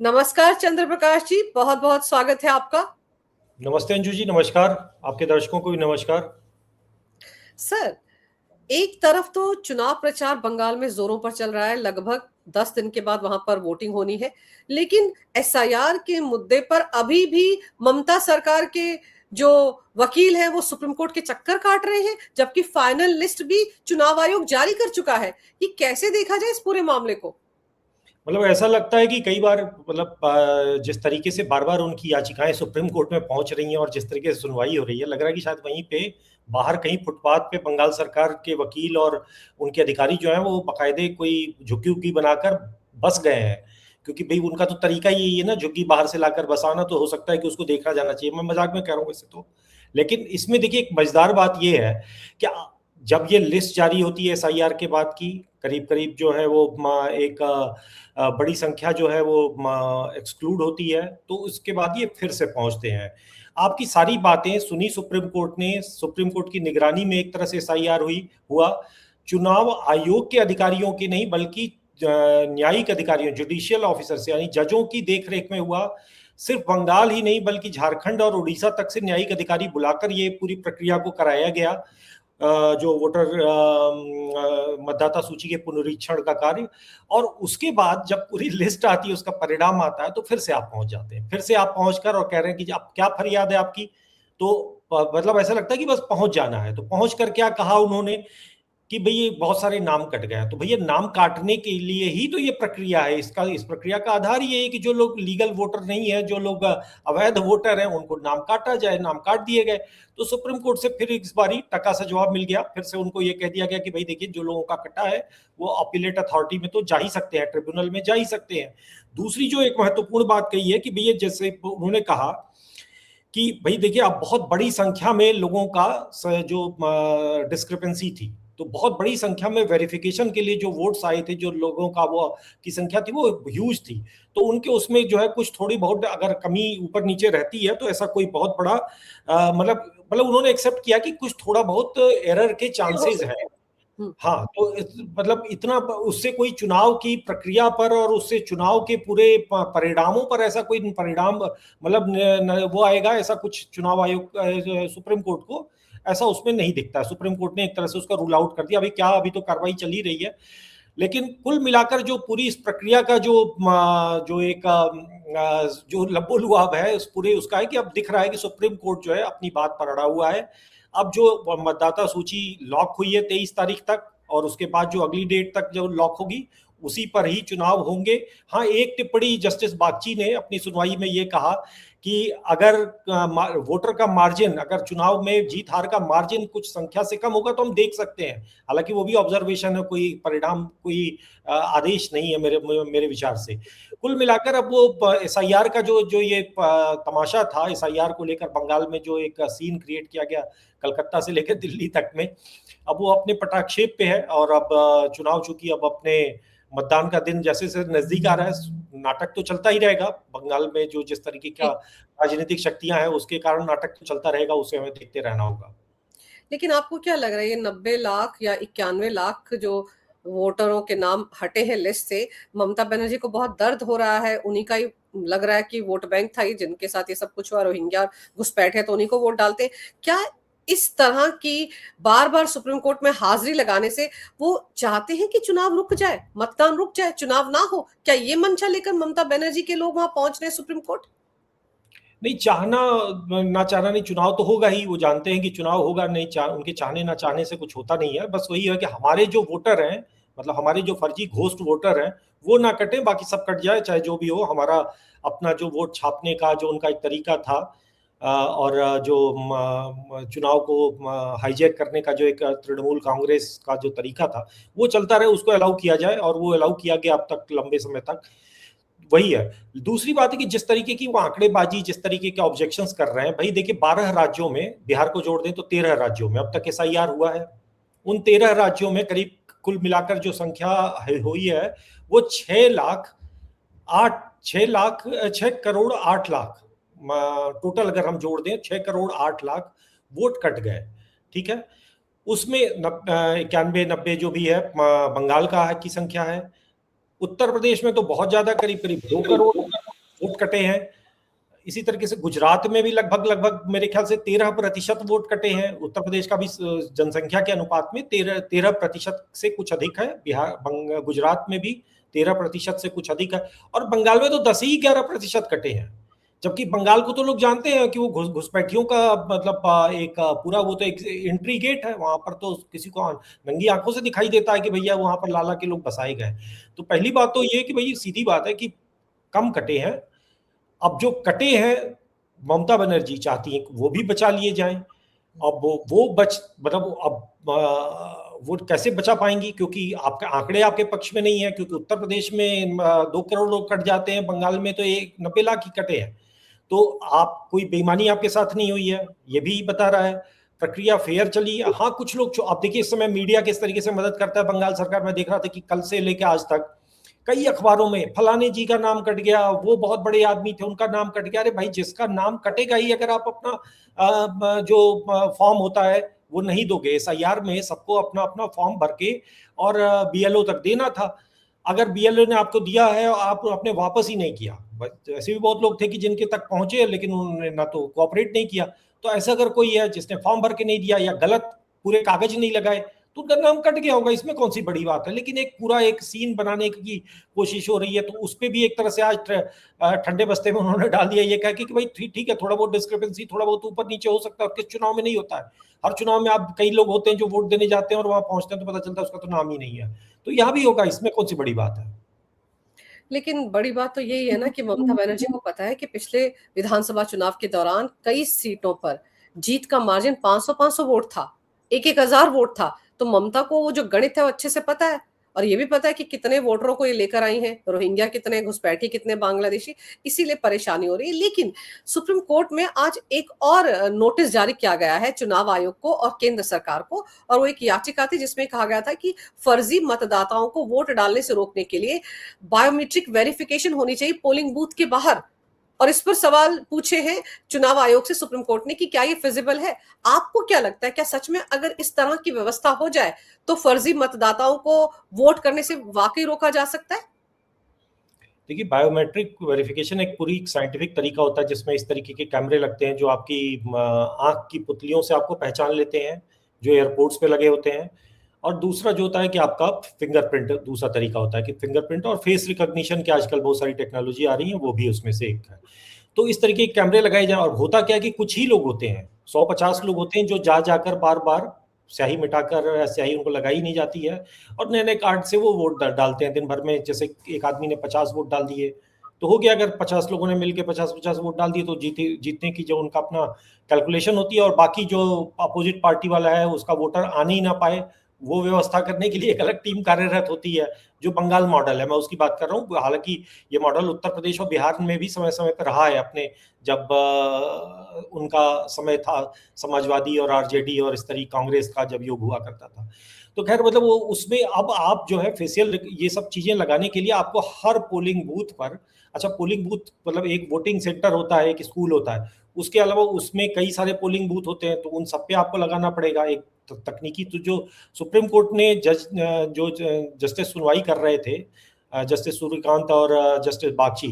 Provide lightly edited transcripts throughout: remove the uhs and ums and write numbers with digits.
नमस्कार चंद्र प्रकाश जी, बहुत बहुत स्वागत है आपका। नमस्ते अंजू जी, नमस्कार। आपके दर्शकों को भी नमस्कार। सर, एक तरफ तो चुनाव प्रचार बंगाल में जोरों पर चल रहा है। लगभग 10 दिन के बाद वहां पर वोटिंग होनी है, लेकिन एसआईआर के मुद्दे पर अभी भी ममता सरकार के जो वकील हैं वो सुप्रीम कोर्ट के चक्कर काट रहे हैं, जबकि फाइनल लिस्ट भी चुनाव आयोग जारी कर चुका है। ये कैसे देखा जाए इस पूरे मामले को? मतलब ऐसा लगता है कि कई बार जिस तरीके से बार बार उनकी याचिकाएं सुप्रीम कोर्ट में पहुंच रही हैं और जिस तरीके से सुनवाई हो रही है, लग रहा है कि शायद वहीं पे बाहर कहीं फुटपाथ पे बंगाल सरकार के वकील और उनके अधिकारी जो हैं वो बाकायदे कोई झुग्गी उग्गी बनाकर बस गए हैं। क्योंकि भाई उनका तो तरीका ही यही है ना, झुग्गी बाहर से लाकर बसाना, तो हो सकता है कि उसको देखा जाना चाहिए। मैं मजाक में कह रहा हूँ वैसे तो, लेकिन इसमें देखिए एक मजेदार बात यह है कि जब ये लिस्ट जारी होती है एसआईआर के बाद की, करीब करीब जो है वो एक बड़ी संख्या जो है वो एक्सक्लूड होती है, तो उसके बाद ये फिर से पहुंचते हैं। आपकी सारी बातें सुनी सुप्रीम कोर्ट ने, सुप्रीम कोर्ट की निगरानी में एक तरह से एसआईआर हुआ। चुनाव आयोग के अधिकारियों की नहीं, बल्कि न्यायिक अधिकारियों, जुडिशियल ऑफिसर्स यानी जजों की देखरेख में हुआ। सिर्फ बंगाल ही नहीं बल्कि झारखंड और उड़ीसा तक से न्यायिक अधिकारी बुलाकर ये पूरी प्रक्रिया को कराया गया, जो वोटर मतदाता सूची के पुनरीक्षण का कार्य। और उसके बाद जब पूरी लिस्ट आती है, उसका परिणाम आता है, तो फिर से आप पहुंच जाते हैं, फिर से आप पहुंचकर और कह रहे हैं कि आप क्या फरियाद है आपकी। तो मतलब ऐसा लगता है कि बस पहुंच जाना है। तो पहुंच कर क्या कहा उन्होंने कि भई ये बहुत सारे नाम कट गए हैं। तो भैया नाम काटने के लिए ही तो ये प्रक्रिया है। इस प्रक्रिया का आधार ये है कि जो लोग लीगल वोटर नहीं है, जो लोग अवैध वोटर हैं, उनको नाम काटा जाए। नाम काट दिए गए। तो सुप्रीम कोर्ट से फिर इस बारी टका सा जवाब मिल गया। फिर से उनको ये कह दिया गया कि भाई देखिए, जो लोगों का कटा है वो अपीलेट अथॉरिटी में तो जा ही सकते हैं, ट्रिब्यूनल में जा ही सकते हैं। दूसरी जो एक महत्वपूर्ण बात कही है कि भैया, जैसे उन्होंने कहा कि भाई देखिए, अब बहुत बड़ी संख्या में लोगों का जो डिस्क्रिपेंसी थी, तो बहुत बड़ी संख्या में वेरिफिकेशन के लिए जो वोट्स आए थे, जो लोगों का वो की संख्या थी, वो ह्यूज थी। तो उनके उसमें जो है कुछ थोड़ी बहुत अगर कमी ऊपर नीचे रहती है, तो ऐसा कोई बहुत बड़ा मतलब उन्होंने एक्सेप्ट किया कि कुछ थोड़ा बहुत एरर के चांसेस हैं। हाँ, तो मतलब इतना उससे कोई चुनाव की प्रक्रिया पर और उससे चुनाव के पूरे परिणामों पर ऐसा कोई परिणाम मतलब वो आएगा, ऐसा कुछ चुनाव आयोग सुप्रीम कोर्ट को ऐसा उसमें नहीं दिखता है। सुप्रीम कोर्ट ने एक तरह से उसका रूल आउट कर दिया। अभी क्या, अभी तो कार्रवाई चल ही रही है। लेकिन कुल मिलाकर जो पूरी इस प्रक्रिया का जो एक जो लब्बो लुआब है उस पूरे उसका है कि अब दिख रहा है कि सुप्रीम कोर्ट जो है अपनी बात पर अड़ा हुआ है। अब जो मतदाता सूची लॉक हुई है 23 तारीख तक, और उसके बाद जो अगली डेट तक जो लॉक होगी उसी पर ही चुनाव होंगे। हाँ, एक टिप्पणी जस्टिस बागची ने अपनी सुनवाई में ये कहा कि अगर वोटर का मार्जिन, अगर चुनाव में जीत हार का मार्जिन कुछ संख्या से कम होगा तो हम देख सकते हैं। हालांकि वो भी ऑब्जर्वेशन है, कोई परिणाम, कोई आदेश नहीं है मेरे मेरे विचार से। कुल मिलाकर अब वो एसआईआर का जो जो ये तमाशा था, एसआईआर को लेकर बंगाल में जो एक सीन क्रिएट किया गया कलकत्ता से लेकर दिल्ली तक में, अब वो अपने पटाक्षेप पे है। और अब चुनाव चूंकि अब अपने मतदान का दिन जैसे जैसे नजदीक आ रहा है, नाटक तो चलता ही रहेगा बंगाल में। जो जिस तरीके का राजनीतिक शक्तियां हैं उसके कारण नाटक तो चलता रहेगा, उसे हमें देखते रहना होगा। लेकिन आपको क्या लग रहा है, ये 90 लाख या 91 लाख जो वोटरों के नाम हटे हैं लिस्ट से, ममता बनर्जी को बहुत दर्द हो रहा है? उन्हीं का ही लग रहा है कि वोट बैंक था ही जिनके साथ ये सब कुछ हुआ, रोहिंग्या घुसपैठ है तो उन्हीं को वोट डालते हैं क्या? इस तरह की बार बार सुप्रीम कोर्ट में हाजिरी लगाने से वो चाहते हैं कि चुनाव रुक जाए, मतदान रुक जाए, चुनाव ना हो? क्या ये मंशा लेकर ममता बनर्जी के लोग वहां पहुंच रहे हैं सुप्रीम कोर्ट? नहीं, चाहना ना चाहना नहीं, चुनाव तो होगा ही। वो जानते हैं कि चुनाव होगा, नहीं उनके चाहने ना चाहने से कुछ होता नहीं है। बस वही है कि हमारे जो वोटर हैं, मतलब हमारे जो फर्जी घोस्ट वोटर हैं, वो ना कटे, बाकी सब कट जाए, चाहे जो भी हो। हमारा अपना जो वोट छापने का जो उनका एक तरीका था, और जो चुनाव को हाईजैक करने का जो एक तृणमूल कांग्रेस का जो तरीका था, वो चलता रहे, उसको अलाउ किया जाए। और वो अलाउ किया गया अब तक लंबे समय तक। वही है। दूसरी बात है कि जिस तरीके की वो आंकड़ेबाजी, जिस तरीके के ऑब्जेक्शंस कर रहे हैं, भाई देखिए 12 राज्यों में, बिहार को जोड़ दें तो 13 राज्यों में अब तक एसआईआर हुआ है। उन 13 राज्यों में करीब कुल मिलाकर जो संख्या हुई है वो 6 करोड़ 8 लाख, टोटल अगर हम जोड़ दें 6 करोड़ 8 लाख वोट कट गए। ठीक है। उसमें 91 90 जो भी है बंगाल का की संख्या है। उत्तर प्रदेश में तो बहुत ज्यादा, करीब करीब 2 करोड़। वोट कटे हैं। इसी तरीके से गुजरात में भी लगभग लगभग मेरे ख्याल से 13% वोट कटे हैं। उत्तर प्रदेश का भी जनसंख्या के अनुपात में 13% से कुछ अधिक है। गुजरात में भी 13% से कुछ अधिक है, और बंगाल में तो 10 ही 11% कटे हैं। जबकि बंगाल को तो लोग जानते हैं कि वो घुसपैठियों का मतलब एक पूरा वो तो एक एंट्री गेट है। वहां पर तो किसी को नंगी आंखों से दिखाई देता है कि भैया वहां पर लाला के लोग बसाए गए। तो पहली बात तो ये कि भाई सीधी बात है कि कम कटे हैं। अब जो कटे हैं ममता बनर्जी चाहती हैं वो भी बचा लिए जाएं। अब वो बच मतलब अब वो कैसे बचा पाएंगी, क्योंकि आपके आंकड़े आपके पक्ष में नहीं है। क्योंकि उत्तर प्रदेश में 2 करोड़ लोग कट जाते हैं, बंगाल में तो 90 लाख ही कटे हैं। तो आप कोई बेईमानी आपके साथ नहीं हुई है, ये भी बता रहा है। प्रक्रिया फेयर चली। हाँ, कुछ लोग आप देखिए इस समय मीडिया किस तरीके से मदद करता है बंगाल सरकार। मैं देख रहा था कि कल से लेकर आज तक कई अखबारों में फलाने जी का नाम कट गया, वो बहुत बड़े आदमी थे उनका नाम कट गया। अरे भाई, जिसका नाम कटेगा ही अगर आप अपना जो फॉर्म होता है वो नहीं दोगे। एसआईआर में सबको अपना अपना फॉर्म भर के और बीएलओ तक देना था। अगर बीएलओ ने आपको दिया है और आप आपने वापस ही नहीं किया, ऐसे भी बहुत लोग थे कि जिनके तक पहुंचे लेकिन उन्होंने ना तो कोऑपरेट नहीं किया। तो ऐसा अगर कोई है जिसने फॉर्म भर के नहीं दिया या गलत पूरे कागज नहीं लगाए तो उनका नाम कट गया होगा, इसमें कौन सी बड़ी बात है। लेकिन एक पूरा एक सीन बनाने की कोशिश हो रही है, तो उस पर भी एक तरह से आज ठंडे बस्ते में उन्होंने डाल दिया ये कह के कि भाई ठीक है, थोड़ा बहुत डिस्क्रिपेंसी थोड़ा बहुत ऊपर नीचे हो सकता है, और किस चुनाव में नहीं होता है। हर चुनाव में आप कई लोग होते हैं जो वोट देने जाते हैं और वहां पहुंचते हैं तो पता चलता है उसका तो नाम ही नहीं है। तो यहाँ भी होगा, इसमें कौन सी बड़ी बात है। लेकिन बड़ी बात तो यही है ना कि ममता बनर्जी को पता है कि पिछले विधानसभा चुनाव के दौरान कई सीटों पर जीत का मार्जिन 500-500 वोट था, 1-1000 वोट था। तो ममता को वो जो गणित है वो अच्छे से पता है, और ये भी पता है कि कितने वोटरों को ये लेकर आई हैं, रोहिंग्या कितने, घुसपैठी कितने, बांग्लादेशी। इसीलिए परेशानी हो रही है। लेकिन सुप्रीम कोर्ट में आज एक और नोटिस जारी किया गया है चुनाव आयोग को और केंद्र सरकार को, और वो एक याचिका थी जिसमें कहा गया था कि फर्जी मतदाताओं को वोट डालने से रोकने के लिए बायोमेट्रिक वेरिफिकेशन होनी चाहिए पोलिंग बूथ के बाहर। और इस पर सवाल पूछे हैं चुनाव आयोग से सुप्रीम कोर्ट ने कि क्या ये फिजिबल है। आपको क्या लगता है, क्या सच में अगर इस तरह की व्यवस्था हो जाए तो फर्जी मतदाताओं को वोट करने से वाकई रोका जा सकता है? देखिए, बायोमेट्रिक वेरिफिकेशन एक पूरी साइंटिफिक तरीका होता है जिसमें इस तरीके के कैमरे लगते हैं जो आपकी आंख की पुतलियों से आपको पहचान लेते हैं, जो एयरपोर्ट्स पे लगे होते हैं। और दूसरा जो होता है कि आपका फिंगरप्रिंट, दूसरा तरीका होता है कि फिंगरप्रिंट और फेस रिकॉग्निशन की आजकल बहुत सारी टेक्नोलॉजी आ रही है, वो भी उसमें से एक है। तो इस तरीके के कैमरे लगाए जाए। और होता क्या है कि कुछ ही लोग होते हैं, 150 लोग होते हैं जो जा जाकर बार बार स्याही मिटाकर, स्याही उनको लगाई नहीं जाती है, और नए नए कार्ड से वो वोट डालते हैं दिन भर में। जैसे एक आदमी ने 50 वोट डाल दिए तो हो गया, अगर 50 लोगों ने मिलकर 50-50 वोट डाल दिए तो जीतने की जो उनका अपना कैलकुलेशन होती है, और बाकी जो अपोजिट पार्टी वाला है उसका वोटर आने ही ना पाए, वो व्यवस्था करने के लिए एक अलग टीम कार्यरत होती है, जो बंगाल मॉडल है, मैं उसकी बात कर रहा हूँ। हालांकि ये मॉडल उत्तर प्रदेश और बिहार में भी समय समय पर रहा है, अपने जब उनका समय था समाजवादी और आरजेडी और इस तरह कांग्रेस का जब योग हुआ करता था। तो खैर मतलब वो उसमें अब आप जो है फेशियल ये सब चीजें लगाने के लिए आपको हर पोलिंग बूथ पर, अच्छा पोलिंग बूथ मतलब एक वोटिंग सेंटर होता है, एक स्कूल होता है, उसके अलावा उसमें कई सारे पोलिंग बूथ होते हैं, तो उन सब पे आपको लगाना पड़ेगा। एक तकनीकी तो जो सुप्रीम कोर्ट ने जो जस्टिस सुनवाई कर रहे थे, जस्टिस सूर्यकांत और जस्टिस बागची,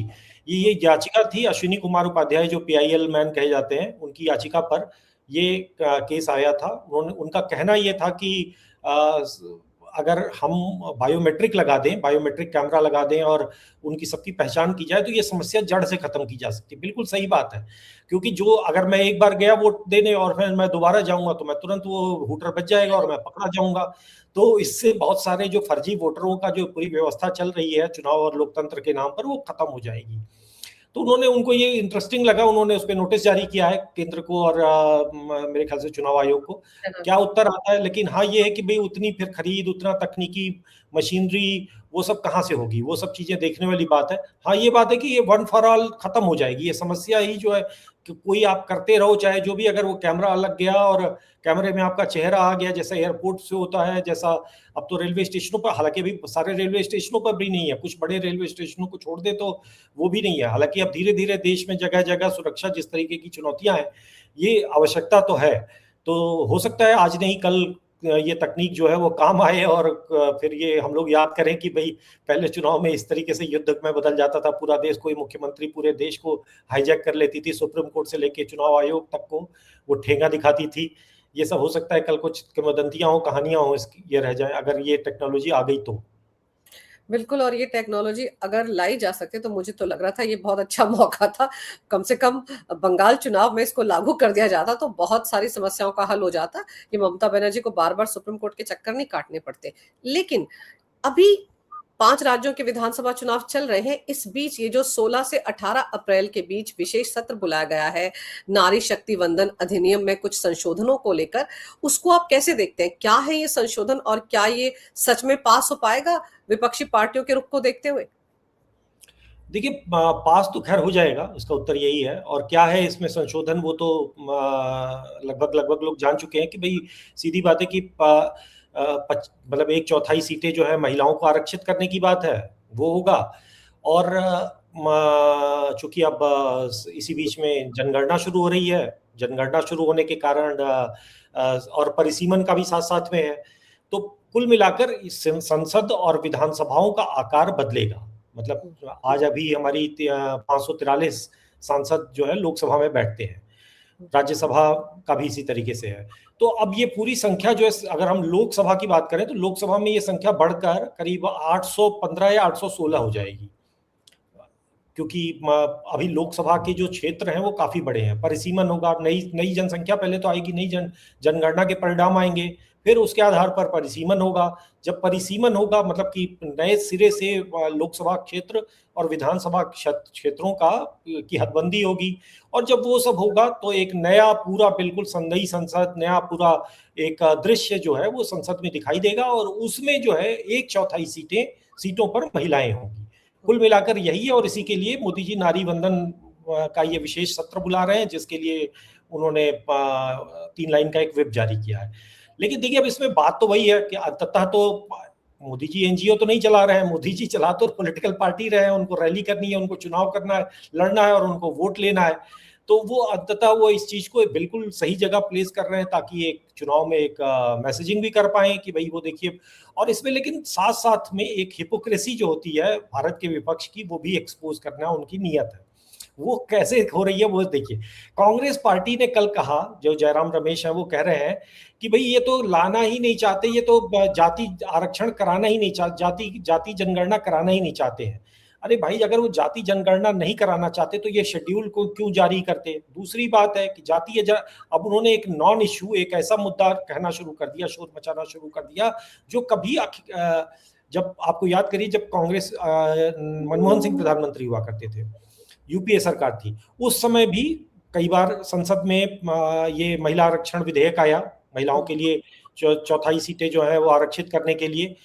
ये याचिका थी अश्विनी कुमार उपाध्याय जो पीआईएल मैन कहे जाते हैं, उनकी याचिका पर ये केस आया था। उनका कहना ये था कि अगर हम बायोमेट्रिक लगा दें, बायोमेट्रिक कैमरा लगा दें और उनकी सबकी पहचान की जाए तो ये समस्या जड़ से खत्म की जा सकती है। बिल्कुल सही बात है, क्योंकि जो अगर मैं एक बार गया वोट देने और फिर मैं दोबारा जाऊंगा तो मैं तुरंत वो हूटर बज जाएगा और मैं पकड़ा जाऊंगा। तो इससे बहुत सारे जो फर्जी वोटरों का जो पूरी व्यवस्था चल रही है चुनाव और लोकतंत्र के नाम पर, वो खत्म हो जाएगी। तो उन्होंने, उनको ये इंटरेस्टिंग लगा, उन्होंने उस पर नोटिस जारी किया है केंद्र को और मेरे ख्याल से चुनाव आयोग को। क्या उत्तर आता है, लेकिन हाँ ये है कि भाई उतनी फिर खरीद, उतना तकनीकी मशीनरी वो सब कहाँ से होगी, वो सब चीजें देखने वाली बात है। हाँ ये बात है कि ये वन फॉर ऑल खत्म हो जाएगी ये समस्या ही जो है कि कोई आप करते रहो चाहे जो भी, अगर वो कैमरा लग गया और कैमरे में आपका चेहरा आ गया, जैसा एयरपोर्ट से होता है, जैसा अब तो रेलवे स्टेशनों पर, हालांकि अभी सारे रेलवे स्टेशनों पर भी नहीं है, कुछ बड़े रेलवे स्टेशनों को छोड़ दे तो वो भी नहीं है। हालांकि अब धीरे धीरे देश में जगह जगह सुरक्षा जिस तरीके की चुनौतियां हैं, ये आवश्यकता तो है। तो हो सकता है आज नहीं कल ये तकनीक जो है वो काम आए और फिर ये हम लोग याद करें कि भाई पहले चुनाव में इस तरीके से युद्ध में बदल जाता था पूरा देश, कोई मुख्यमंत्री पूरे देश को हाईजैक कर लेती थी, सुप्रीम कोर्ट से लेके चुनाव आयोग तक को वो ठेंगा दिखाती थी। ये सब हो सकता है कल कुछ किंवदंतियां हो, कहानियां हो, ये रह जाए अगर ये टेक्नोलॉजी आ गई तो। बिल्कुल, और ये टेक्नोलॉजी अगर लाई जा सके तो मुझे तो लग रहा था ये बहुत अच्छा मौका था। कम से कम बंगाल चुनाव में इसको लागू कर दिया जाता तो बहुत सारी समस्याओं का हल हो जाता, कि ममता बनर्जी को बार-बार सुप्रीम कोर्ट के चक्कर नहीं काटने पड़ते। लेकिन अभी 5 राज्यों के विधानसभा चुनाव चल रहे हैं। इस बीच ये जो 16 से 18 अप्रैल के बीच विशेष सत्र बुलाया गया है, नारी शक्ति वंदन अधिनियम में कुछ संशोधनों को लेकर, उसको आप कैसे देखते हैं? क्या है ये संशोधन और क्या ये सच में पास हो पाएगा विपक्षी पार्टियों के रुख को देखते हुए? देखिए, पास तो खैर हो जाएगा, इसका उत्तर यही है। और क्या है इसमें संशोधन, वो तो लगभग लगभग लोग जान चुके हैं कि भाई सीधी बात है कि मतलब 1/4 सीटें जो है महिलाओं को आरक्षित करने की बात है, वो होगा। और चूंकि अब इसी बीच में जनगणना शुरू हो रही है, जनगणना शुरू होने के कारण और परिसीमन का भी साथ साथ में है, तो कुल मिलाकर इस संसद और विधानसभाओं का आकार बदलेगा। मतलब आज अभी हमारी 543 सांसद जो है लोकसभा में बैठते हैं, राज्यसभा का भी इसी तरीके से है। तो अब ये पूरी संख्या जो है, अगर हम लोकसभा की बात करें तो लोकसभा में ये संख्या बढ़कर करीब 815 या 816 हो जाएगी, क्योंकि अभी लोकसभा के जो क्षेत्र हैं वो काफी बड़े हैं। परिसीमन होगा, नई नई जनसंख्या पहले तो आएगी, नई जनगणना के परिणाम आएंगे, फिर उसके आधार पर परिसीमन होगा। जब परिसीमन होगा मतलब कि नए सिरे से लोकसभा क्षेत्र और विधानसभा क्षेत्रों का की हदबंदी होगी, और जब वो सब होगा तो एक नया पूरा बिल्कुल नई संसद, नया पूरा एक दृश्य जो है वो संसद में दिखाई देगा, और उसमें जो है 1/4 सीटों पर महिलाएं होंगी। कुल मिलाकर यही है, और इसी के लिए मोदी जी नारी वंदन का ये विशेष सत्र बुला रहे हैं, जिसके लिए उन्होंने 3 लाइन का एक व्हिप जारी किया है। लेकिन देखिए, अब इसमें बात तो वही है कि अंततः तो मोदी जी एनजीओ तो नहीं चला रहे हैं, मोदी जी चला तो पॉलिटिकल पार्टी रहे हैं। उनको रैली करनी है, उनको चुनाव करना है, लड़ना है और उनको वोट लेना है। तो वो अंततः वो इस चीज को बिल्कुल सही जगह प्लेस कर रहे हैं, ताकि एक चुनाव में एक मैसेजिंग भी कर पाए कि भाई वो देखिए। और इसमें लेकिन साथ साथ में एक हिपोक्रेसी जो होती है भारत के विपक्ष की, वो भी एक्सपोज करना उनकी नीयत है। वो कैसे हो रही है वो देखिए। कांग्रेस पार्टी ने कल कहा, जो जयराम रमेश है वो कह रहे हैं कि भाई ये तो लाना ही नहीं चाहते, ये तो जाति आरक्षण कराना ही नहीं चाहते, जाति जनगणना कराना ही नहीं चाहते हैं। अरे भाई, अगर वो जाति जनगणना नहीं कराना चाहते तो ये शेड्यूल को क्यों जारी करते? दूसरी बात है कि अब उन्होंने एक नॉन इश्यू, एक ऐसा मुद्दा कहना शुरू कर दिया, शोर मचाना शुरू कर दिया, जो कभी जब आपको याद करिए, जब कांग्रेस मनमोहन सिंह प्रधानमंत्री हुआ करते थे, यूपीए सरकार थी, उस समय भी कई बार संसद में ये महिला आरक्षण विधेयक आया, महिलाओं के लिए 1/4 सीटें जो है वो आरक्षित करने के लिए।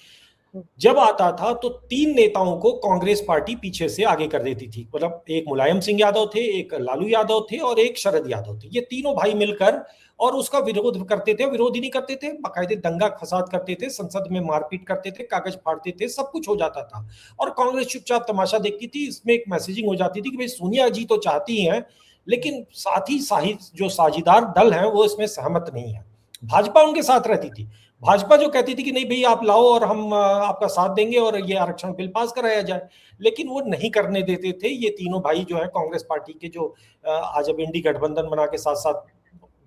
जब आता था तो 3 नेताओं को कांग्रेस पार्टी पीछे से आगे कर देती थी। मतलब एक मुलायम सिंह यादव थे, एक लालू यादव थे और एक शरद यादव थे। ये तीनों भाई मिलकर और उसका विरोध करते थे। विरोध ही नहीं करते थे, बाकायदे दंगा फसाद करते थे, संसद में मारपीट करते थे, कागज फाड़ते थे, सब कुछ हो जाता था। और कांग्रेस चुपचाप तमाशा देखती थी। इसमें एक मैसेजिंग हो जाती थी कि भाई सोनिया जी तो चाहती हैं, लेकिन साथ ही जो साझीदार दल हैं वो इसमें सहमत नहीं है। भाजपा उनके साथ रहती थी। भाजपा जो कहती थी कि नहीं भाई आप लाओ और हम आपका साथ देंगे और ये आरक्षण बिल पास कराया जाए, लेकिन वो नहीं करने देते थे। ये तीनों भाई जो है कांग्रेस पार्टी के, जो आज अब इंडी गठबंधन बना के साथ साथ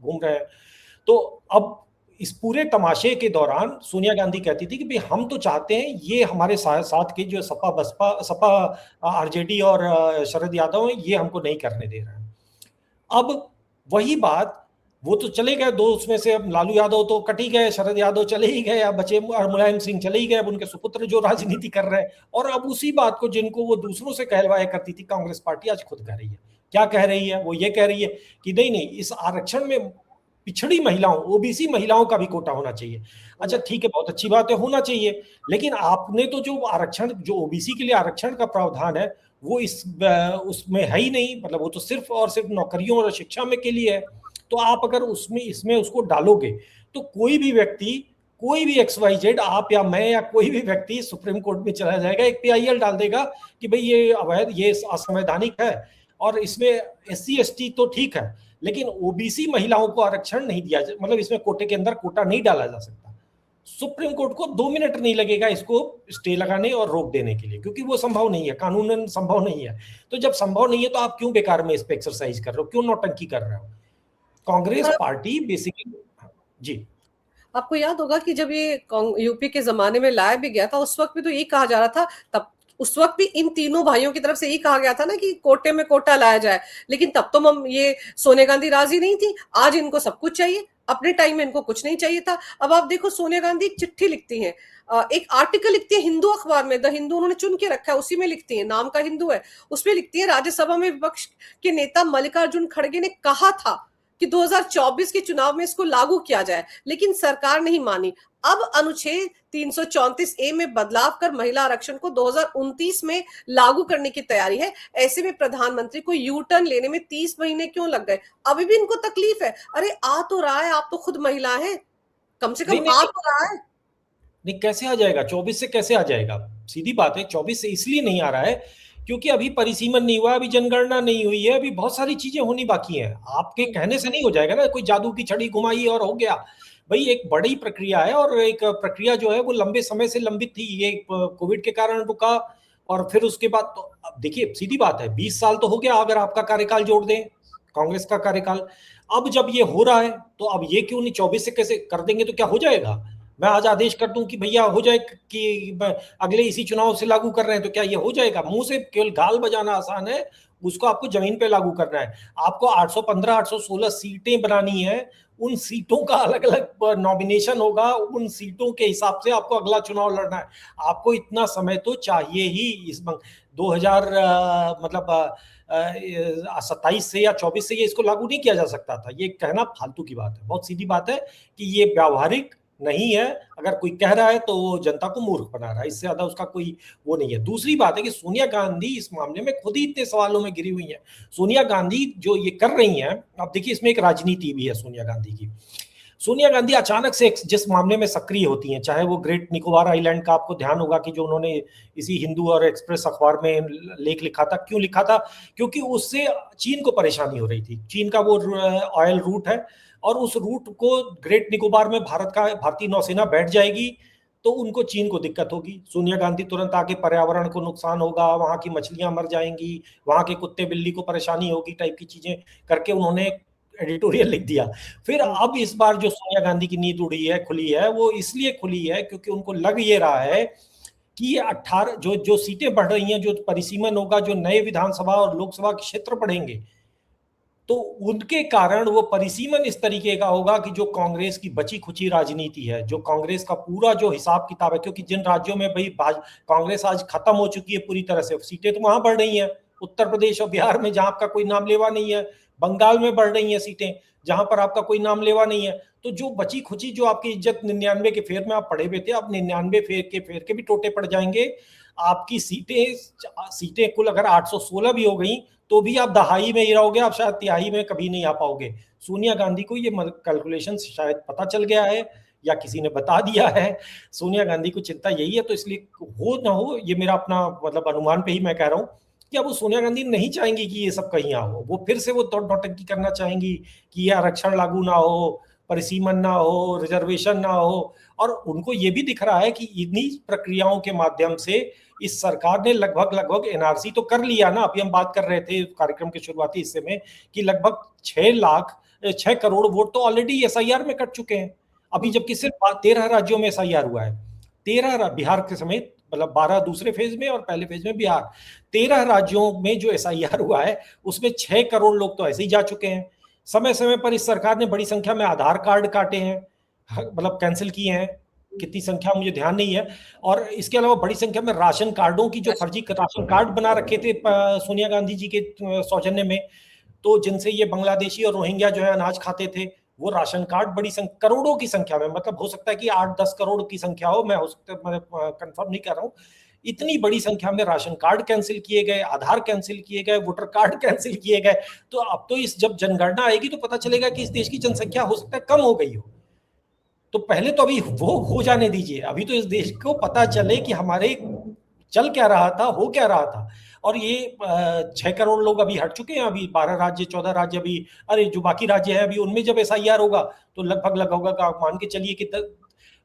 घूम रहे हैं। तो अब इस पूरे तमाशे के दौरान सोनिया गांधी कहती थी कि भाई हम तो चाहते हैं, ये हमारे साथ के जो सपा आरजेडी और शरद यादव हैं, ये हमको नहीं करने दे रहे हैं। अब वही बात, वो तो चले गए दो, उसमें से अब लालू यादव तो कट ही गए, शरद यादव चले ही गए, अब बचे और मुलायम सिंह चले ही गए, अब उनके सुपुत्र जो राजनीति कर रहे हैं। और अब उसी बात को जिनको वो दूसरों से कहलवाया करती थी कांग्रेस पार्टी, आज खुद कह रही है। क्या कह रही है? वो ये कह रही है कि नहीं नहीं, इस आरक्षण में पिछड़ी महिलाओं, ओबीसी महिलाओं का भी कोटा होना चाहिए। अच्छा ठीक है, बहुत अच्छी बात है, होना चाहिए, लेकिन आपने तो जो आरक्षण, जो ओबीसी के लिए आरक्षण का प्रावधान है, वो उसमें है ही नहीं। मतलब वो तो सिर्फ और सिर्फ नौकरियों और शिक्षा में के लिए है। तो आप अगर इसमें उसको डालोगे तो कोई भी व्यक्ति, कोई भी XYZ, आप या मैं या कोई भी व्यक्ति सुप्रीम कोर्ट में चला जाएगा, एक PIL डाल देगा कि भाई ये अवैध, ये असंवैधानिक है। और इसमें SC ST तो ठीक है, लेकिन ओबीसी महिलाओं को आरक्षण नहीं दिया, मतलब इसमें कोटे के अंदर कोटा नहीं डाला जा सकता। सुप्रीम कोर्ट को 2 मिनट नहीं लगेगा इसको स्टे लगाने और रोक देने के लिए, क्योंकि वो संभव नहीं है, कानूनन संभव नहीं है। तो जब संभव नहीं है तो आप क्यों बेकार में इस पे एक्सरसाइज कर रहे हो, क्यों नौटंकी कर रहे हो? कांग्रेस और पार्टी बेसिकली, जी आपको याद होगा कि जब ये यूपी के जमाने में लाया भी गया था, उस वक्त भी तो यही कहा जा रहा था, तब उस वक्त भी इन तीनों भाइयों की तरफ से यही कहा गया था ना कि कोटे में कोटा लाया जाए। लेकिन तब तो हम ये सोनिया गांधी राजी नहीं थी, आज इनको सब कुछ चाहिए, अपने टाइम में इनको कुछ नहीं चाहिए था। अब आप देखो सोनिया गांधी एक चिट्ठी लिखती हैं, एक आर्टिकल लिखती है हिंदू अखबार में, द हिंदू उन्होंने चुन के रखा है, उसी में लिखती है, नाम का हिंदू है, उसमें लिखती है राज्यसभा में विपक्ष के नेता मल्लिकार्जुन खड़गे ने कहा था कि 2024 के चुनाव में इसको लागू किया जाए, लेकिन सरकार नहीं मानी। अब अनुच्छेद 334 ए में बदलाव कर महिला आरक्षण को 2029 में लागू करने की तैयारी है। ऐसे में प्रधानमंत्री को यू टर्न लेने में 30 महीने क्यों लग गए? अभी भी इनको तकलीफ है। अरे आ तो रहा है, आप तो खुद महिला हैं, कम से कम नहीं नहीं आ नहीं, तो रहा है। नहीं कैसे आ जाएगा? 24 से कैसे आ जाएगा? सीधी बात है, 24 से इसलिए नहीं आ रहा है क्योंकि अभी परिसीमन नहीं हुआ, अभी जनगणना नहीं हुई है, अभी बहुत सारी चीजें होनी बाकी हैं। आपके कहने से नहीं हो जाएगा ना, कोई जादू की छड़ी घुमाई और हो गया। भाई एक बड़ी प्रक्रिया है, और एक प्रक्रिया जो है वो लंबे समय से लंबित थी, ये कोविड के कारण रुका। और फिर उसके बाद तो अब देखिए सीधी बात है, 20 साल तो हो गया अगर आपका कार्यकाल जोड़ दें, कांग्रेस का कार्यकाल। अब जब ये हो रहा है तो अब ये क्यों नहीं 24 से कैसे कर देंगे? तो क्या हो जाएगा? मैं आज आदेश कर दूं कि भैया हो जाए, कि अगले इसी चुनाव से लागू कर रहे हैं, तो क्या ये हो जाएगा? मुंह से केवल गाल बजाना आसान है, उसको आपको जमीन पे लागू करना है। आपको 815 816 सीटें बनानी है, उन सीटों का अलग अलग नॉमिनेशन होगा, उन सीटों के हिसाब से आपको अगला चुनाव लड़ना है। आपको इतना समय तो चाहिए ही। इस 2000 मतलब 27 से या 24 से ये इसको लागू नहीं किया जा सकता था। ये कहना फालतू की बात है, बहुत सीधी बात है कि ये व्यावहारिक नहीं है। अगर कोई कह रहा है तो वो जनता को मूर्ख बना रहा है, इससे ज्यादा उसका कोई वो नहीं है। दूसरी बात है कि सोनिया गांधी इस मामले में खुद ही इतने सवालों में घिरी हुई है। सोनिया गांधी जो ये कर रही हैं, अब देखिए इसमें एक राजनीति भी है सोनिया गांधी की। सोनिया गांधी अचानक से जिस मामले में सक्रिय होती हैं, चाहे वो ग्रेट निकोबार आइलैंड का आपको ध्यान होगा कि जो उन्होंने इसी हिंदू और एक्सप्रेस अखबार में लेख लिखा था, क्यों लिखा था? क्योंकि उससे चीन को परेशानी हो रही थी। चीन का वो ऑयल रूट है, और उस रूट को ग्रेट निकोबार में भारतीय नौसेना बैठ जाएगी तो उनको चीन को दिक्कत होगी। सोनिया गांधी तुरंत आके पर्यावरण को नुकसान होगा, वहां की मछलियां मर जाएंगी, वहां के कुत्ते बिल्ली को परेशानी होगी, टाइप की चीजें करके उन्होंने एडिटोरियल लिख दिया। फिर अब इस बार जो सोनिया गांधी की नींद उड़ी है, खुली है, वो इसलिए खुली है क्योंकि उनको लग ये रहा है कि ये 18 जो जो सीटें बढ़ रही हैं, जो परिसीमन होगा, जो नए विधानसभा और लोकसभा के क्षेत्र बढ़ेंगे, तो उनके कारण वो परिसीमन इस तरीके का होगा कि जो कांग्रेस की बची खुची राजनीति है, जो कांग्रेस का पूरा जो हिसाब किताब है, क्योंकि जिन राज्यों में भाई कांग्रेस आज खत्म हो चुकी है पूरी तरह से, सीटें तो वहां बढ़ रही हैं, उत्तर प्रदेश और बिहार में जहां आपका कोई नाम लेवा नहीं है, बंगाल में बढ़ रही हैं सीटें जहां पर आपका कोई नाम लेवा नहीं है। तो जो बची खुची जो आपकी इज्जत 99 के फेर में आप पड़े हुए थे, अब 99 फेर के भी टोटे पड़ जाएंगे। आपकी सीटें कुल अगर 816 भी हो गई तो भी आप दहाई में ही रहोगे, आप शायद तिहाई में कभी नहीं आ पाओगे। सोनिया गांधी को ये कैलकुलेशन शायद पता चल गया है या किसी ने बता दिया है। सोनिया गांधी को चिंता यही है, तो इसलिए हो ना हो, ये मेरा अपना मतलब अनुमान पे ही मैं कह रहा हूँ कि अब वो सोनिया गांधी नहीं चाहेंगी कि ये सब कहीं हो। वो फिर से वो नौटंकी करना चाहेंगी कि ये आरक्षण लागू ना हो, परिसीमन ना हो, रिजर्वेशन ना हो। और उनको ये भी दिख रहा है कि इन्हीं प्रक्रियाओं के माध्यम से इस सरकार ने लगभग एनआरसी तो कर लिया ना। अभी हम बात कर रहे थे कार्यक्रम के शुरुआती हिस्से में कि लगभग 6 करोड़ वोट तो ऑलरेडी एसआईआर में कट चुके हैं। अभी जबकि सिर्फ 13 राज्यों में एसआईआर हुआ है, 13 बिहार के समेत, मतलब 12 दूसरे फेज में और पहले फेज में बिहार। 13 राज्यों में जो एसआईआर हुआ है उसमें 6 करोड़ लोग तो ऐसे ही जा चुके हैं। समय समय पर इस सरकार ने बड़ी संख्या में आधार कार्ड काटे हैं, मतलब कैंसिल किए हैं, कितनी संख्या मुझे ध्यान नहीं है। और इसके अलावा बड़ी संख्या में राशन कार्डों की, जो फर्जी राशन कार्ड बना रखे थे सोनिया गांधी जी के सौजन्य में, तो जिनसे ये बांग्लादेशी और रोहिंग्या जो है अनाज खाते थे, वो राशन कार्ड बड़ी करोड़ों की संख्या में, मतलब हो सकता है कि 8-10 करोड़ की संख्या हो, मैं हो सकता है मैं कंफर्म नहीं कर रहा हूँ, इतनी बड़ी संख्या में राशन कार्ड कैंसिल किए गए, आधार कैंसिल किए गए, वोटर कार्ड कैंसिल किए गए। तो अब तो इस जब जनगणना आएगी तो पता चलेगा कि इस देश की जनसंख्या हो सकता है कम हो गई हो। तो पहले तो अभी वो हो जाने दीजिए, अभी तो इस देश को पता चले कि हमारे चल क्या रहा था, हो क्या रहा था। और ये 6 करोड़ लोग अभी हट चुके हैं, अभी 12 राज्य 14 राज्य अभी, अरे जो बाकी राज्य है अभी उनमें जब एसआईआर होगा तो लगभग आप मान के चलिए कि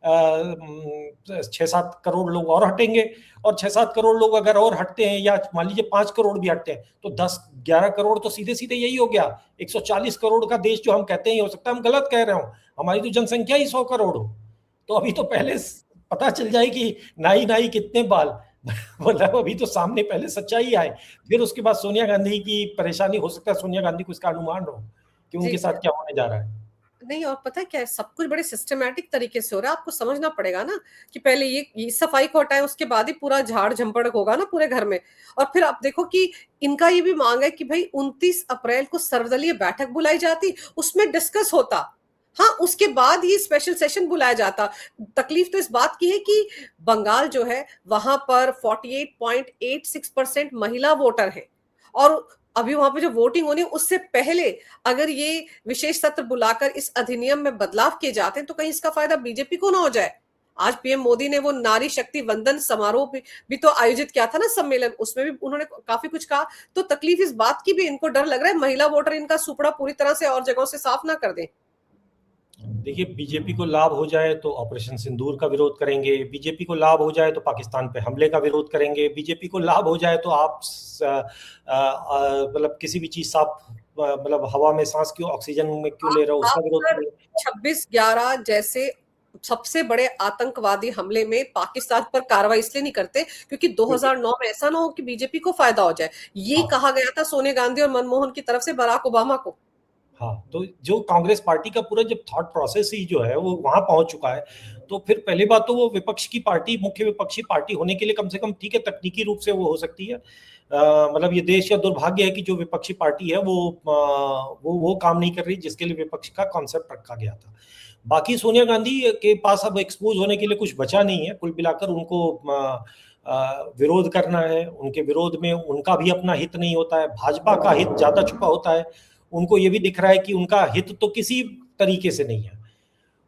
6-7 करोड़ लोग और हटेंगे, और 6-7 करोड़ लोग अगर और हटते हैं, या मान लीजिए 5 करोड़ भी हटते हैं, तो 10-11 करोड़ तो सीधे सीधे यही हो गया। 140 करोड़ का देश जो हम कहते हैं, हो सकता है हम गलत कह रहे हो, हमारी तो जनसंख्या ही 100 करोड़ हो। तो अभी तो पहले पता चल जाए कि नाई नाई कितने बाल मतलब अभी तो सामने पहले सच्चाई आए, फिर उसके बाद सोनिया गांधी की परेशानी, हो सकता है सोनिया गांधी को इसका अनुमान हो कि उनके जी। साथ क्या होने जा रहा है। नहीं, और पता है क्या है, सब कुछ बड़े सिस्टमैटिक तरीके से हो रहा है। आपको समझना पड़ेगा ना कि पहले ये सफाई को हटाएं, उसके बाद ही पूरा झाड़ झंपड़ होगा ना पूरे घर में। और फिर आप देखो कि इनका ये भी मांग है कि भाई 29 अप्रैल को सर्वदलीय बैठक बुलाई जाती, उसमें डिस्कस होता। हाँ, उसके बाद ही स्पेशल सेशन बुलाया जाता। तकलीफ तो इस बात की है कि बंगाल जो है वहां पर 48.86% महिला वोटर है, और अभी वहां पे जो वोटिंग होनी है उससे पहले अगर ये विशेष सत्र बुलाकर इस अधिनियम में बदलाव किए जाते हैं तो कहीं इसका फायदा बीजेपी को ना हो जाए। आज पीएम मोदी ने वो नारी शक्ति वंदन समारोह भी तो आयोजित किया था ना, सम्मेलन, उसमें भी उन्होंने काफी कुछ कहा। तो तकलीफ इस बात की भी, इनको डर लग रहा है महिला वोटर इनका सुपड़ा पूरी तरह से और जगहों से साफ ना कर दें। देखिए, बीजेपी को लाभ हो जाए तो ऑपरेशन सिंदूर का विरोध करेंगे, बीजेपी को लाभ हो जाए तो पाकिस्तान पे हमले का विरोध करेंगे, बीजेपी को लाभ हो जाए तो आप मतलब किसी भी चीज साफ, मतलब हवा में सांस क्यों, ऑक्सीजन में क्यों ले रहे हो, उसका विरोध आप करेंगे। 26/11 जैसे सबसे बड़े आतंकवादी हमले में पाकिस्तान पर कार्रवाई इसलिए नहीं करते क्योंकि 2009 में ऐसा ना हो कि बीजेपी को फायदा हो जाए। ये हाँ, कहा गया था सोनिया गांधी और मनमोहन की तरफ से बराक ओबामा को। हाँ, तो जो कांग्रेस पार्टी का पूरा जब थॉट प्रोसेस ही जो है वो वहां पहुंच चुका है, तो फिर पहली बात तो वो विपक्ष की पार्टी, मुख्य विपक्षी पार्टी होने के लिए कम से कम ठीक है, तकनीकी रूप से वो हो सकती है। मतलब ये देश का दुर्भाग्य है कि जो विपक्षी पार्टी है वो काम नहीं कर रही जिसके लिए विपक्ष का कॉन्सेप्ट रखा गया था। बाकी सोनिया गांधी के पास अब एक्सपोज होने के लिए कुछ बचा नहीं है, कुल मिलाकर उनको विरोध करना है, उनके विरोध में उनका भी अपना हित नहीं होता है, भाजपा का हित ज्यादा छुपा होता है। उनको ये भी दिख रहा है कि उनका हित तो किसी तरीके से नहीं है,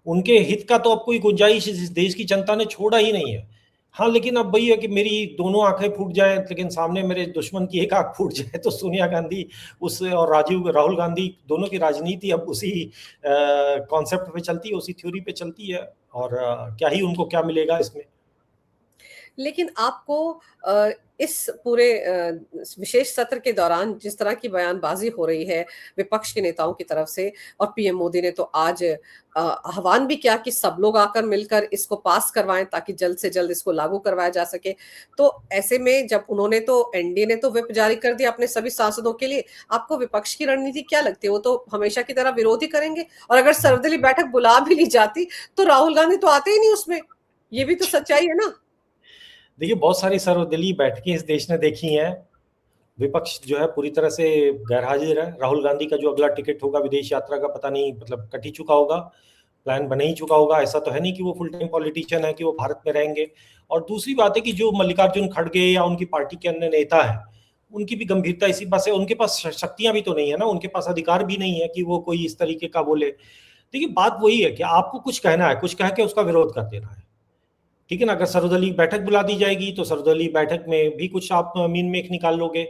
उनके हित का तो अब कोई गुंजाइश इस देश की जनता ने छोड़ा ही नहीं है। हाँ, लेकिन अब वही है कि मेरी दोनों आंखें फूट जाए लेकिन सामने मेरे दुश्मन की एक आंख फूट जाए, तो सोनिया गांधी उस और राहुल गांधी दोनों की राजनीति अब उसी कॉन्सेप्ट पे चलती है, उसी थ्योरी पे चलती है, और क्या ही उनको क्या मिलेगा इसमें। लेकिन आपको इस पूरे विशेष सत्र के दौरान जिस तरह की बयानबाजी हो रही है विपक्ष के नेताओं की तरफ से, और पीएम मोदी ने तो आज आह्वान भी किया कि सब लोग आकर मिलकर इसको पास करवाएं ताकि जल्द से जल्द इसको लागू करवाया जा सके। तो ऐसे में जब उन्होंने तो एनडीए ने तो व्हिप जारी कर दिया अपने सभी सांसदों के लिए, आपको विपक्ष की रणनीति क्या लगती है? वो तो हमेशा की तरह विरोध ही करेंगे, और अगर सर्वदलीय बैठक बुला भी ली जाती तो राहुल गांधी तो आते ही नहीं उसमें। ये भी तो सच्चाई है ना। देखिए, बहुत सारी सर्वदलीय बैठकें इस देश ने देखी हैं, विपक्ष जो है पूरी तरह से गैरहाजिर है। राहुल गांधी का जो अगला टिकट होगा विदेश यात्रा का, पता नहीं, मतलब कट ही चुका होगा, प्लान बन ही चुका होगा। ऐसा तो है नहीं कि वो फुल टाइम पॉलिटिशियन है कि वो भारत में रहेंगे। और दूसरी बात है कि जो मल्लिकार्जुन खड़गे या उनकी पार्टी के अन्य नेता है, उनकी भी गंभीरता इसी बात से, उनके पास शक्तियां भी तो नहीं है ना, उनके पास अधिकार भी नहीं है कि वो कोई इस तरीके का बोले। देखिए, बात वही है कि आपको कुछ कहना है, कुछ कह के उसका विरोध कर देना है, ठीक है ना। अगर सर्वदलीय बैठक बुला दी जाएगी तो सर्वदलीय बैठक में भी कुछ आप मीन मेख निकाल लोगे।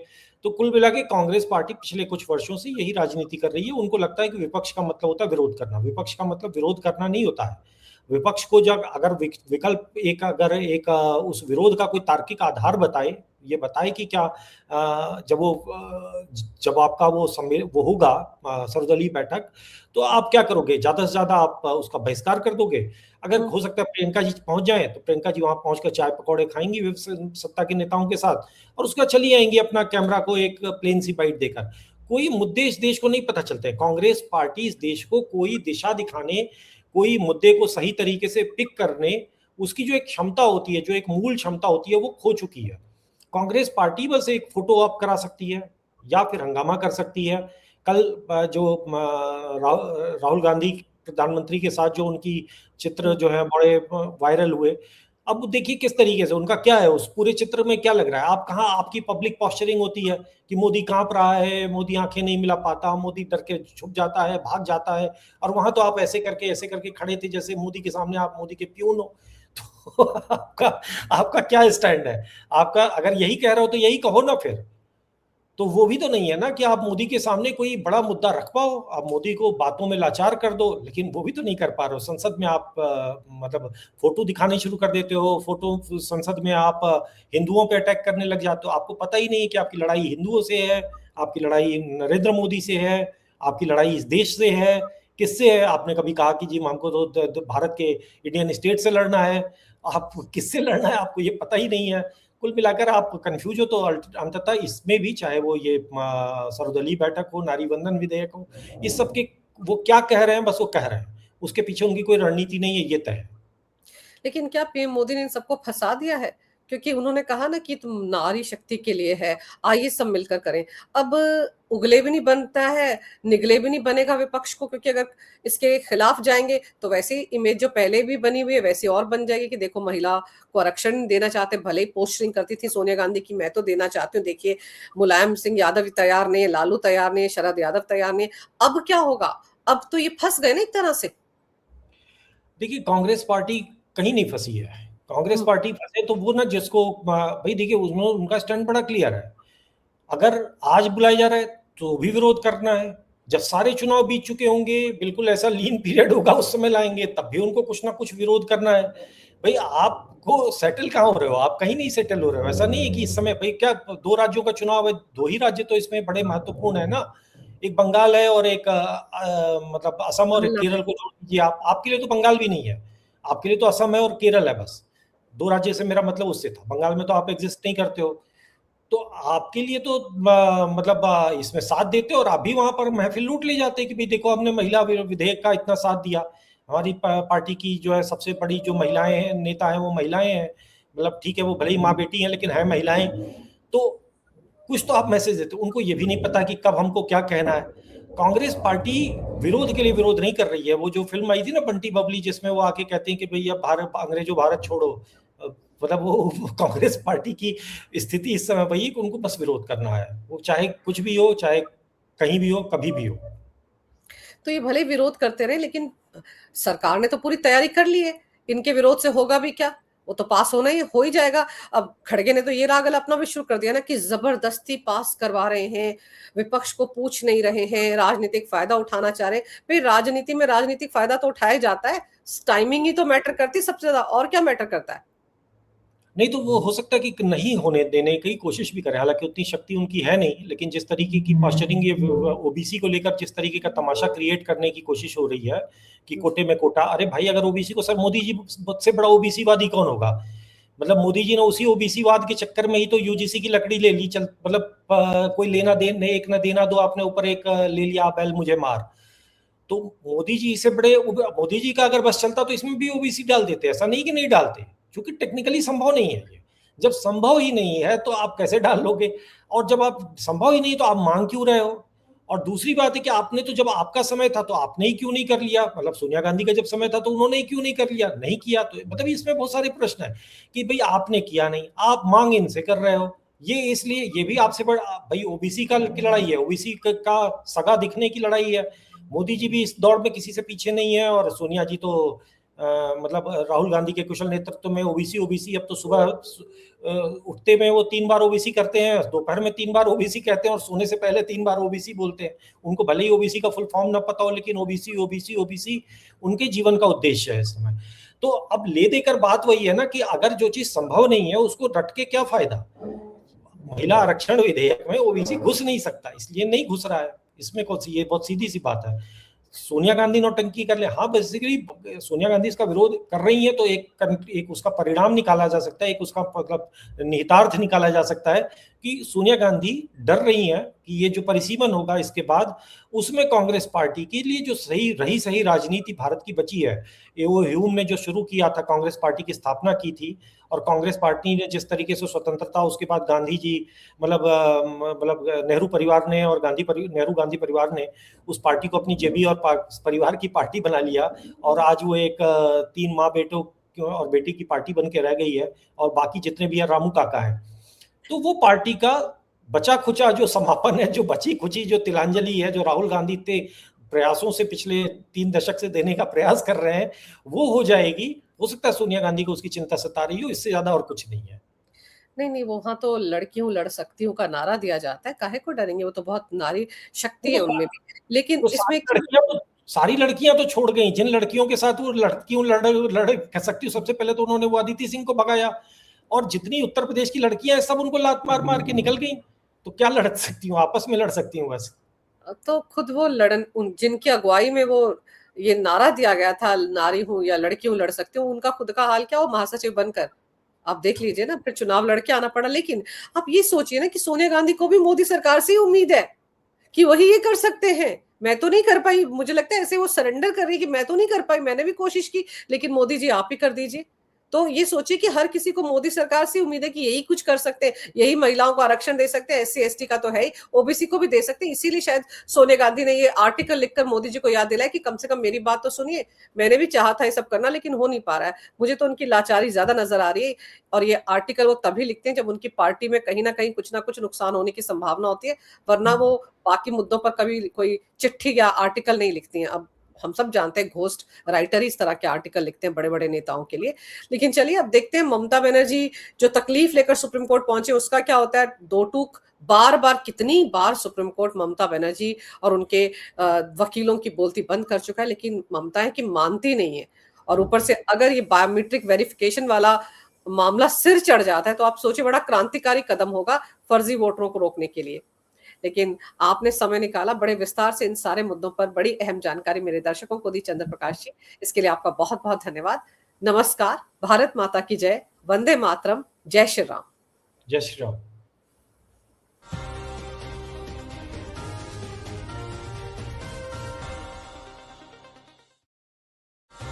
तो कुल मिला के कांग्रेस पार्टी पिछले कुछ वर्षों से यही राजनीति कर रही है। उनको लगता है कि विपक्ष का मतलब होता है विरोध करना, विपक्ष का मतलब विरोध करना नहीं होता है। विपक्ष को जब अगर विकल्प एक, अगर एक उस विरोध का कोई तार्किक आधार बताए, ये बताए कि क्या जब आपका वो होगा सर्वदलीय बैठक, तो आप क्या करोगे, ज्यादा से ज्यादा आप उसका बहिष्कार कर दोगे। अगर हो सकता है प्रियंका जी पहुंच जाए तो प्रियंका जी वहां पहुंचकर चाय पकौड़े खाएंगी सत्ता के नेताओं के साथ, और उसका चली आएंगी अपना कैमरा को एक प्लेन सी बाइट देकर। कोई मुद्दे इस देश को नहीं पता चलते। कांग्रेस पार्टी इस देश को कोई दिशा दिखाने, कोई मुद्दे को सही तरीके से पिक करने, उसकी जो एक क्षमता होती है, जो एक मूल क्षमता होती है, वो खो चुकी है। कांग्रेस पार्टी बस एक फोटो ऑप करा सकती है या फिर हंगामा कर सकती है। कल जो राहुल गांधी प्रधानमंत्री के साथ जो उनकी चित्र जो है बड़े वायरल हुए, अब देखिए किस तरीके से उनका क्या है, उस पूरे चित्र में क्या लग रहा है। आप कहाँ, आपकी पब्लिक पॉस्चरिंग होती है कि मोदी कांप रहा है, मोदी आंखें नहीं मिला पाता, मोदी डर के छुप जाता है, भाग जाता है, और वहां तो आप ऐसे करके खड़े थे जैसे मोदी के सामने आप मोदी के प्यून हो। तो आपका आपका क्या स्टैंड है? आपका अगर यही कह रहे हो तो यही कहो ना फिर। तो वो भी तो नहीं है ना कि आप मोदी के सामने कोई बड़ा मुद्दा रख पाओ, आप मोदी को बातों में लाचार कर दो, लेकिन वो भी तो नहीं कर पा रहे हो। संसद में आप मतलब फोटो दिखाने शुरू कर देते हो, फोटो संसद में आप हिंदुओं पे अटैक करने लग जाते हो। आपको पता ही नहीं है कि आपकी लड़ाई हिंदुओं से है, आपकी लड़ाई नरेंद्र मोदी से है, आपकी लड़ाई इस देश से है, किससे है? आपने कभी कहा कि जी हमको तो भारत के इंडियन स्टेट से लड़ना है, आप किससे लड़ना है आपको ये पता ही नहीं है। कुल मिलाकर आप कंफ्यूज हो। तो अंततः इसमें भी, चाहे वो ये सर्वदलीय बैठक हो, नारी बंधन विधेयक हो, इस सब के वो क्या कह रहे हैं, बस वो कह रहे हैं, उसके पीछे उनकी कोई रणनीति नहीं है, ये तय है। लेकिन क्या पीएम मोदी ने इन सबको फंसा दिया है? क्योंकि उन्होंने कहा ना कि तुम नारी शक्ति के लिए है, आइए सब मिलकर करें। अब उगले भी नहीं बनता है, निगले भी नहीं बनेगा विपक्ष को, क्योंकि अगर इसके खिलाफ जाएंगे तो वैसे ही इमेज जो पहले भी बनी हुई है वैसे और बन जाएगी कि देखो महिला को आरक्षण देना चाहते, भले ही पोस्टरिंग करती थी सोनिया गांधी की मैं तो देना चाहती हूँ, देखिए मुलायम सिंह यादव भी तैयार नहीं, लालू तैयार नहीं, शरद यादव तैयार नहीं। अब क्या होगा? अब तो ये फंस गए ना एक तरह से। देखिए कांग्रेस पार्टी कहीं नहीं फंसी है। कांग्रेस हम्म। पार्टी फंसे तो वो ना, जिसको भाई देखिए उसमें उनका स्टैंड बड़ा क्लियर है। अगर आज बुलाया जा रहा है तो भी विरोध करना है, जब सारे चुनाव बीत चुके होंगे, बिल्कुल ऐसा लीन पीरियड होगा उस समय लाएंगे, तब भी उनको कुछ ना कुछ विरोध करना है। भाई आपको सेटल कहाँ हो रहे हो? आप कहीं नहीं सेटल हो रहे हो। ऐसा नहीं है कि इस समय भाई क्या दो राज्यों का चुनाव है, दो ही राज्य तो इसमें बड़े महत्वपूर्ण है ना, एक बंगाल है और एक मतलब असम और तमिलनाडु। केरल को जोड़ दीजिए आप। आपके लिए तो बंगाल भी नहीं है, आपके लिए तो असम है और केरल है बस। दो राज्य से मेरा मतलब उससे था, बंगाल में तो आप एग्जिस्ट नहीं करते हो। तो आपके लिए तो मतलब इसमें साथ देते हो और आप भी वहां पर महफिल लूट ले जाते हैं कि भाई देखो हमने महिला विधेयक का इतना साथ दिया। हमारी पार्टी की जो है सबसे बड़ी जो महिलाएं हैं, नेता हैं, वो महिलाएं हैं। मतलब ठीक है वो भले ही माँ बेटी हैं लेकिन है महिलाएं। तो कुछ तो आप मैसेज देते हो। उनको ये भी नहीं पता कि कब हमको क्या कहना है। कांग्रेस पार्टी विरोध के लिए विरोध नहीं कर रही है। वो जो फिल्म आई थी ना बंटी बबली, जिसमें वो आके कहते हैं कि भैया भारत अंग्रेजों भारत छोड़ो, मतलब वो कांग्रेस पार्टी की स्थिति इस समय वही कि उनको बस विरोध करना है, वो चाहे कुछ भी हो, चाहे कहीं भी हो, कभी भी हो। तो ये भले विरोध करते रहे, लेकिन सरकार ने तो पूरी तैयारी कर ली है, इनके विरोध से होगा भी क्या? वो तो पास होना ही हो ही जाएगा। अब खड़गे ने तो ये रागल अपना भी शुरू कर दिया ना कि जबरदस्ती पास करवा रहे हैं, विपक्ष को पूछ नहीं रहे हैं, राजनीतिक फायदा उठाना चाह रहे हैं। भाई राजनीति में राजनीतिक फायदा तो उठाया जाता है, टाइमिंग ही तो मैटर करती है सबसे ज्यादा, और क्या मैटर करता है? नहीं तो वो हो सकता है कि नहीं होने देने की कोशिश भी करें, हालांकि उतनी शक्ति उनकी है नहीं, लेकिन जिस तरीके की पॉस्चरिंग ये ओबीसी को लेकर जिस तरीके का तमाशा क्रिएट करने की कोशिश हो रही है कि कोटे में कोटा, अरे भाई अगर ओबीसी को, सर मोदी जी से बड़ा ओबीसी वादी कौन होगा? मतलब मोदी जी ने उसी ओबीसी वाद के चक्कर में ही तो यूजीसी की लकड़ी ले ली। चल मतलब कोई लेना देना एक ना देना दो, आपने ऊपर एक ले लिया, बैल मुझे मार। तो मोदी जी से बड़े, मोदी जी का अगर बस चलता तो इसमें भी ओबीसी डाल देते, ऐसा नहीं कि नहीं डालते, क्योंकि टेक्निकली संभव नहीं है ये। जब संभव ही नहीं है तो आप कैसे डाल लोगे? और जब आप संभव ही नहीं तो आप मांग क्यों रहे हो? और दूसरी बात है कि आपने तो जब आपका समय था तो आपने ही क्यों नहीं कर लिया? मतलब सोनिया गांधी का जब समय था तो उन्होंने ही क्यों नहीं कर लिया? नहीं किया तो मतलब इसमें बहुत सारे प्रश्न है कि भाई आपने किया नहीं, आप मांग इनसे कर रहे हो। ये इसलिए ये भी आपसे बड़ा, भाई ओबीसी का की लड़ाई है, ओबीसी का सगा दिखने की लड़ाई है। मोदी जी भी इस दौड़ में किसी से पीछे नहीं है और सोनिया जी तो मतलब राहुल गांधी के कुशल नेतृत्व में ओबीसी ओबीसी, अब तो सुबह उठते में वो 3 बार ओबीसी करते हैं, दोपहर में 3 बार ओबीसी कहते हैं और सोने से पहले 3 बार ओबीसी बोलते हैं। उनको भले ही ओबीसी का फुल फॉर्म ना पता हो, लेकिन ओबीसी ओबीसी ओबीसी उनके जीवन का उद्देश्य है इस समय। तो अब ले देकर बात वही है ना कि अगर जो चीज संभव नहीं है उसको रट के क्या फायदा? महिला आरक्षण विधेयक में ओबीसी घुस नहीं सकता, इसलिए नहीं घुस रहा है। इसमें कौन सी, ये बहुत सीधी सी बात है। सोनिया गांधी नौटंकी कर ले, हाँ बेसिकली सोनिया गांधी इसका विरोध कर रही है तो एक उसका परिणाम निकाला जा सकता है, एक उसका मतलब निहितार्थ निकाला जा सकता है कि सोनिया गांधी डर रही हैं कि ये जो परिसीमन होगा इसके बाद, उसमें कांग्रेस पार्टी के लिए जो सही राजनीति भारत की बची है, ये वो ह्यूम ने जो शुरू किया था, कांग्रेस पार्टी की स्थापना की थी, और कांग्रेस पार्टी ने जिस तरीके से स्वतंत्रता, उसके बाद गांधी जी मतलब नेहरू परिवार ने और नेहरू गांधी परिवार ने उस पार्टी को अपनी जेबी और परिवार की पार्टी बना लिया, और आज वो एक 3 माँ बेटों और बेटी की पार्टी बन के रह गई है, और बाकी जितने भी हैं रामू काका हैं। तो वो पार्टी का बचा खुचा जो समापन है, जो बची खुची जो तिलांजलि है, जो राहुल गांधी इतने प्रयासों से पिछले 3 दशक से देने का प्रयास कर रहे हैं, वो हो जाएगी। हो सकता है सोनिया गांधी को उसकी चिंता सता रही हो, इससे ज्यादा और कुछ नहीं है। नहीं, नहीं, वहाँ तो लड़की हूँ, लड़ सकती हूँ का नारा दिया जाता है, काहे को डरेंगे, वो तो बहुत नारी शक्ति है उनमें भी। लेकिन तो इसमें सारी लड़कियां तो छोड़ गई, जिन लड़कियों के साथ वो लड़कियों लड़ कह सकती हूँ, सबसे पहले तो उन्होंने वो अदिति सिंह को भगाया, और जितनी उत्तर प्रदेश की लड़कियां हैं सब उनको लात मार मार के निकल गई। तो क्या लड़ सकती हूँ, आपस में लड़ सकती हूँ बस। तो खुद वो लड़न जिनकी अगुवाई में वो ये नारा दिया गया था, नारी हूं या लड़की हूं लड़ सकती हूँ, उनका खुद का हाल क्या हो महासचिव बनकर। आप देख लीजिए ना, फिर चुनाव लड़के आना पड़ा। लेकिन आप ये सोचिए ना कि सोनिया गांधी को भी मोदी सरकार से ही उम्मीद है कि वही ये कर सकते हैं। मैं तो नहीं कर पाई, मुझे लगता है ऐसे वो सरेंडर कर रही है कि मैं तो नहीं कर पाई, मैंने भी कोशिश की, लेकिन मोदी जी आप ही कर दीजिए। तो ये सोचिए कि हर किसी को मोदी सरकार से उम्मीद है कि यही कुछ कर सकते हैं, यही महिलाओं को आरक्षण दे सकते हैं, एससी एसटी का तो है ही, ओबीसी को भी दे सकते हैं। इसीलिए शायद सोनिया गांधी ने ये आर्टिकल लिखकर मोदी जी को याद दिलाया कि कम से कम मेरी बात तो सुनिए, मैंने भी चाहा था ये सब करना, लेकिन हो नहीं पा रहा है। मुझे तो उनकी लाचारी ज्यादा नजर आ रही है। और ये आर्टिकल वो तभी लिखते हैं जब उनकी पार्टी में कहीं ना कहीं कुछ ना कुछ नुकसान होने की संभावना होती है, वरना वो बाकी मुद्दों पर कभी कोई चिट्ठी या आर्टिकल नहीं लिखती हैं। अब हम सब जानते हैं घोस्ट राइटर ही इस तरह के आर्टिकल लिखते हैं बड़े बड़े नेताओं के लिए। लेकिन चलिए अब देखते हैं ममता बनर्जी जो तकलीफ लेकर सुप्रीम कोर्ट पहुंचे उसका क्या होता है। दो टूक बार बार, कितनी बार सुप्रीम कोर्ट ममता बनर्जी और उनके वकीलों की बोलती बंद कर चुका है, लेकिन ममता है कि मानती नहीं है। और ऊपर से अगर ये बायोमेट्रिक वेरिफिकेशन वाला मामला सिर चढ़ जाता है तो आप सोचिए बड़ा क्रांतिकारी कदम होगा फर्जी वोटरों को रोकने के लिए। लेकिन आपने समय निकाला, बड़े विस्तार से इन सारे मुद्दों पर बड़ी अहम जानकारी मेरे दर्शकों को दी चंद्र प्रकाश जी, इसके लिए आपका बहुत बहुत धन्यवाद। नमस्कार, भारत माता की जय, वंदे मातरम, जय श्री राम। जय श्री राम।